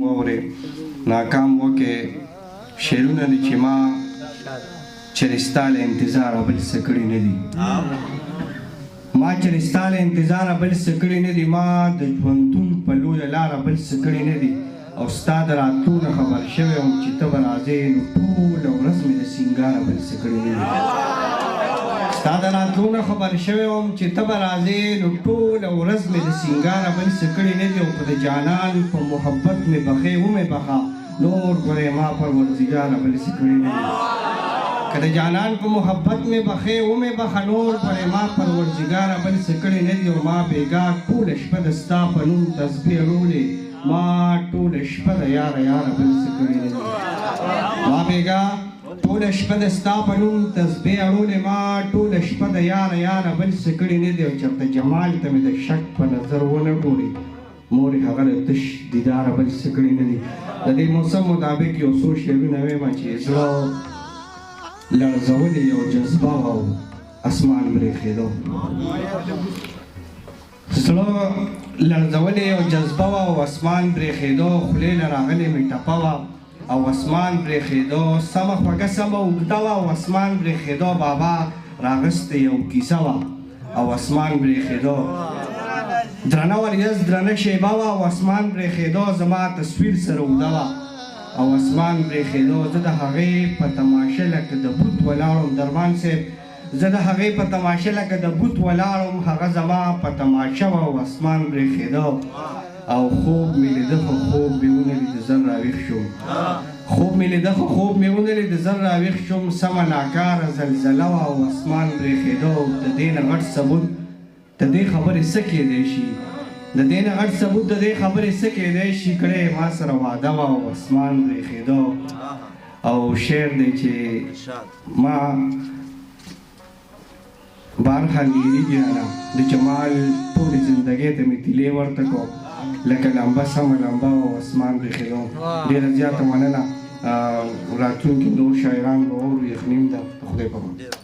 واورې ناکام وکې شعرونه دي چې ما چېرې ستا له انتظاره بل څه کړي نه دي ما چېرې ستا له انتظاره بل څه کړي نه دي ما د ژوندون په لویه لاره بل څه کړي نه دي او ستا د راتلو نه خبر شوی وم چې ته به راځې نو ټوله ورځ مې د سینګاره بل څه کړي نه دي ستا د راتلو نه خبر شوی وم چې ته به راځې نو ټوله ورځ مې د سینګاره بل څه کړي نه دي او که د جانان په محبت مې بخې ومې بخه نور ګورې ما پروردګاره بل څه کړي نه دي که د جانان په محبت مې بخې ومې بخه نور ګورې ما پروردګاره بل څه کړي نه دي او ما بېګا ټوله شپه د ستا په نوم تسبیح اړولې ما ټوله شپه د یاره یاره بل څه کړي نه دي ما بېګا ټوله شپه د ستا په نوم تسبیح اړولې ما ټوله شپه د یاره یاره بل څه کړي نه دي او چېرته جمال ته مې د شک په نظر ونه ګوري مورې هغه د تش دیداره بل څه کړي نه دي د دې موسم مطابق یو څو شعرونه ویمه چې زړه لړزولې یو جذبه وه او اسمان برېښېدو زړه لړزولې یو جذبه وه او اسمان برېښېدو خولې له راغلې مې ټپه وه او اسمان برېښېدو سمه خوږه سمه اوږده وه او اسمان برېښېدو بابا راغستې یو کیسه وه او اسمان برېښېدو درنه وریځ درنه شیبه وه او اسمان برېښېدو زما تصویر سره اوږده وه او اسمان برېښېدو زه د هغې په تماشه لکه د بوت ولاړم درمان صاحب زه د هغې په تماشه لکه د بوت ولاړم هغه زما په تماشه وه او اسمان برېښېدو او خوب مې لیده خو خوب مې ونه لید زر راویښ شوم خوب مې لیده خو خوب مې ونه لید زر راویښ شوم سمه ناکاره زلزله وه او اسمان برېښېدو د دې نه غټ ثبوت د دې خبرې څه کیدی شي د دې نه غټ ثبوت د دې خبرې څه کیدی شي کړی ما سره واده وه او اسمان برېښېدو او شعر دی چې ما بهرحال هېرېږي رانه د جمال ټولې زندګۍ ته مې تیلې ورته کړو لکه لمبه سمه لمبه او اسمان برېښېدو ډېره زیاته مننه راتلونکي نور شاعران به واورو یخنیم ده د خدای په امان